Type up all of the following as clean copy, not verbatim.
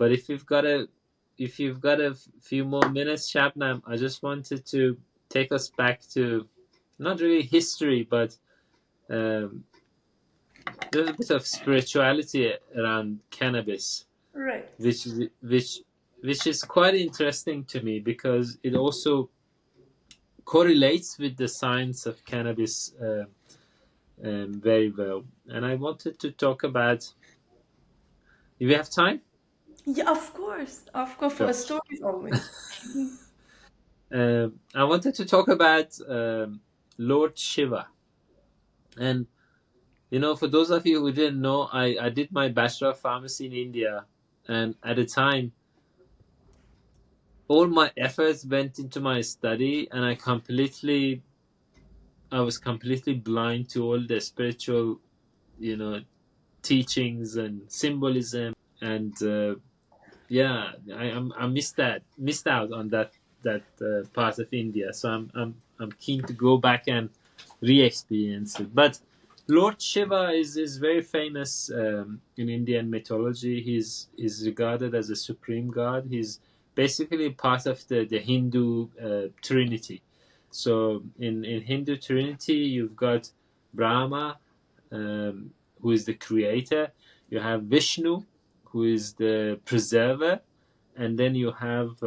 But if you've got a few more minutes, Shabnam, I just wanted to take us back to not really history, but there's a bit of spirituality around cannabis, Right. which is quite interesting to me because it also correlates with the science of cannabis very well. And I wanted to talk about. Do we have time? Yeah, of course. Of course, for Sure. stories always. I wanted to talk about Lord Shiva. And, for those of you who didn't know, I did my Bachelor of Pharmacy in India. And at the time, all my efforts went into my study, and I was completely blind to all the spiritual, teachings and symbolism. And I missed out on that part of India. So I'm keen to go back and re-experience it. But Lord Shiva is very famous in Indian mythology. He's regarded as a supreme god. He's basically part of the Hindu Trinity. So in Hindu Trinity, you've got Brahma, who is the creator. You have Vishnu, who is the preserver, and then you have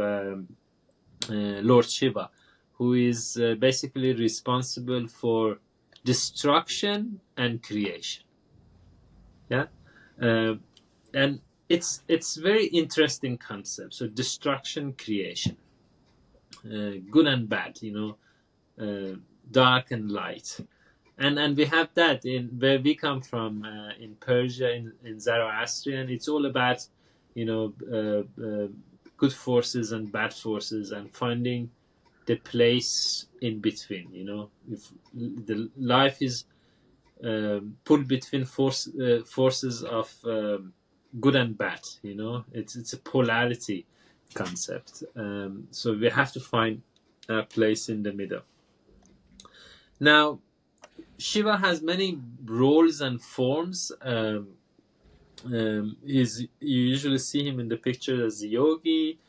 Lord Shiva, who is basically responsible for destruction and creation. Yeah, and it's very interesting concept. So destruction, creation, good and bad. Dark and light. And we have that in where we come from in Persia, in Zoroastrian. It's all about good forces and bad forces and finding the place in between. If the life is pulled between forces of good and bad. It's a polarity concept. So we have to find a place in the middle. Now, Shiva has many roles and forms. You usually see him in the picture as a yogi,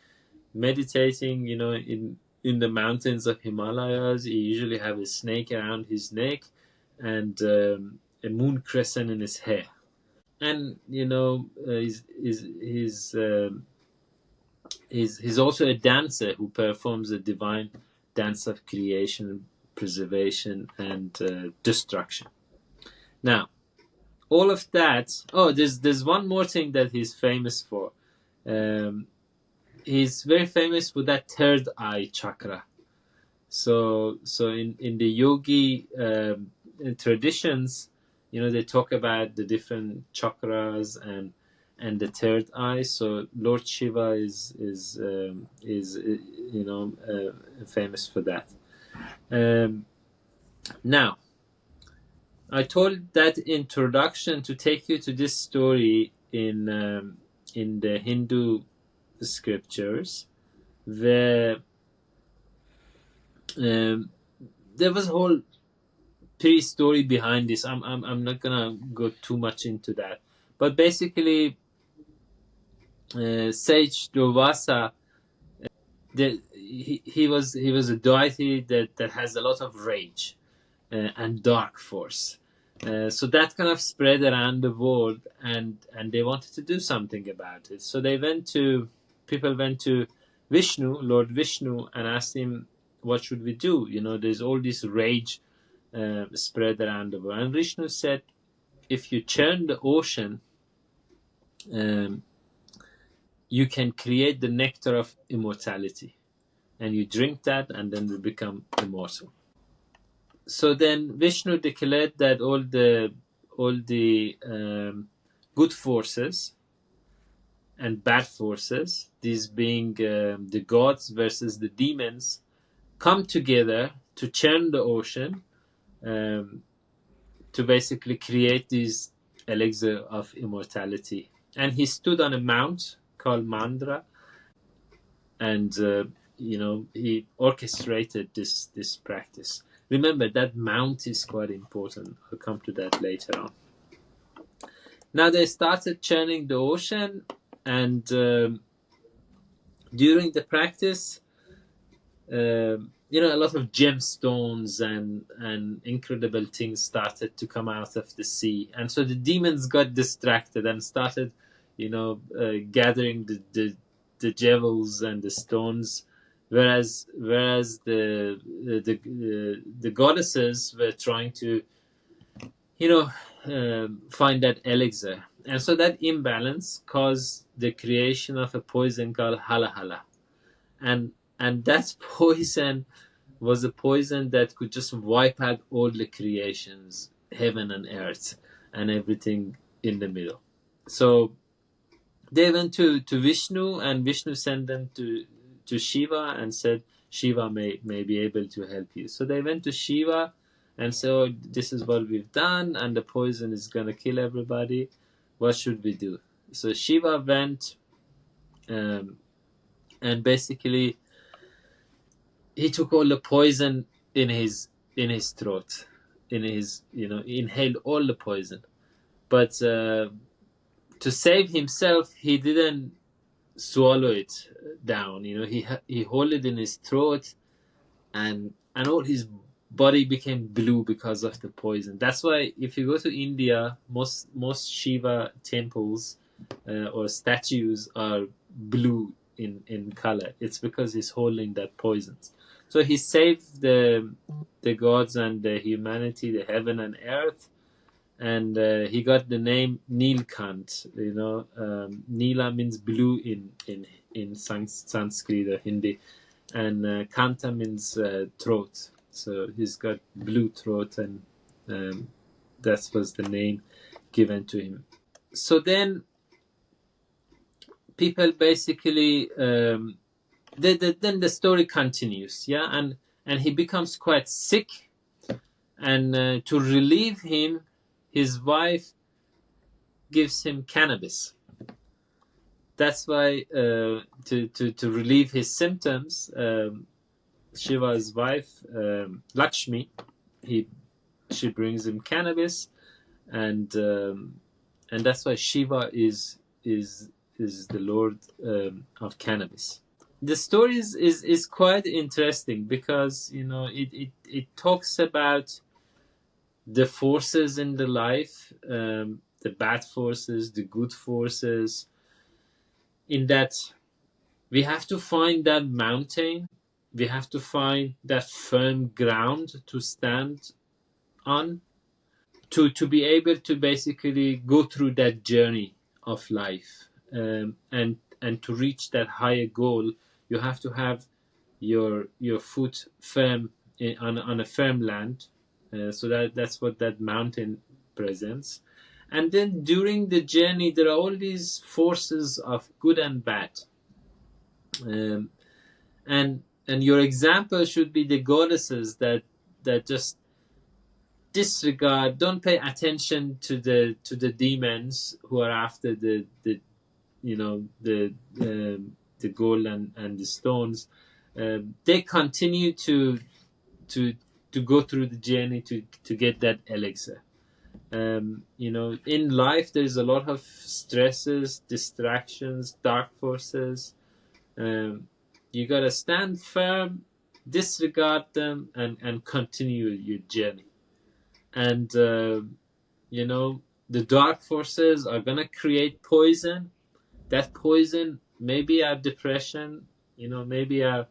meditating, in the mountains of Himalayas. He usually have a snake around his neck and a moon crescent in his hair. And he's also a dancer who performs a divine dance of creation, preservation, and destruction. Now, all of that. Oh, there's one more thing that he's famous for. He's very famous for that third eye chakra. So in the yogi traditions, they talk about the different chakras and the third eye. So Lord Shiva is famous for that. Now, I told that introduction to take you to this story in the Hindu scriptures, where there was a whole pre-story behind this. I'm not gonna go too much into that, but basically, Sage Durvasa, he was a deity that has a lot of rage and dark force. So that kind of spread around the world, and they wanted to do something about it. So people went to Vishnu, Lord Vishnu, and asked him, what should we do? There's all this rage spread around the world. And Vishnu said, if you churn the ocean, you can create the nectar of immortality, and you drink that, and then you become immortal. So then Vishnu declared that all the good forces and bad forces, these being the gods versus the demons, come together to churn the ocean, to basically create this elixir of immortality. And he stood on a mount called Mandra, and he orchestrated this practice. Remember, that mount is quite important. I'll come to that later on. Now they started churning the ocean, and during the practice, a lot of gemstones and incredible things started to come out of the sea, and so the demons got distracted and started, gathering the jewels and the stones, whereas the goddesses were trying to, find that elixir, and so that imbalance caused the creation of a poison called hala hala, and that poison was a poison that could just wipe out all the creations, heaven and earth, and everything in the middle. So they went to Vishnu, and Vishnu sent them to Shiva and said, Shiva may be able to help you. So they went to Shiva and said, oh, this is what we've done, and the poison is going to kill everybody. What should we do? So Shiva went, and basically he took all the poison in his throat, inhaled all the poison. But to save himself, he didn't swallow it down. He held it in his throat, and all his body became blue because of the poison. That's why if you go to India, most Shiva temples or statues are blue in color. It's because he's holding that poison. So he saved the gods and the humanity, the heaven and earth, and he got the name Nilkant. Nila means blue in Sanskrit or Hindi, and Kanta means throat. So he's got blue throat, and that was the name given to him. So then people basically, then the story continues, and he becomes quite sick, and to relieve him, his wife gives him cannabis. That's why to relieve his symptoms, Shiva's wife, Lakshmi, she brings him cannabis, and that's why Shiva is the Lord of cannabis. The story is quite interesting because it talks about the forces in the life, the bad forces, the good forces, in that we have to find that mountain, we have to find that firm ground to stand on, to be able to basically go through that journey of life, and to reach that higher goal. You have to have your foot firm on a firm land. So that's what that mountain presents. And then during the journey, there are all these forces of good and bad. And your example should be the goddesses that just disregard, don't pay attention to the demons who are after the gold and the stones. They continue to go through the journey to get that elixir. In life there's a lot of stresses, distractions, dark forces. You gotta stand firm, disregard them, and continue your journey. And the dark forces are gonna create poison. That poison may be our depression, maybe our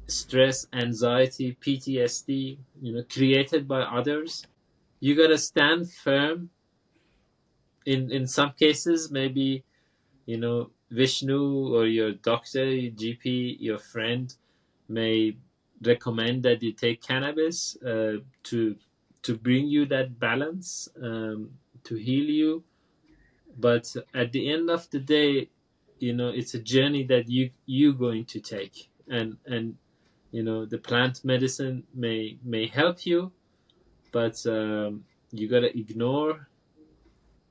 stress, anxiety, PTSD, created by others. You gotta stand firm. In some cases, maybe Vishnu or your doctor, your GP, your friend may recommend that you take cannabis to bring you that balance, to heal you. But at the end of the day, it's a journey that you're going to take, and the plant medicine may help you, but you gotta ignore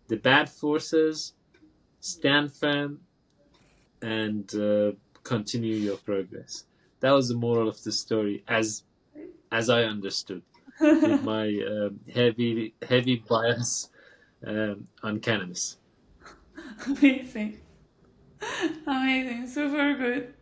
the bad forces, stand firm, and continue your progress. That was the moral of the story, as I understood, with my heavy bias on cannabis. Amazing. Amazing, super good.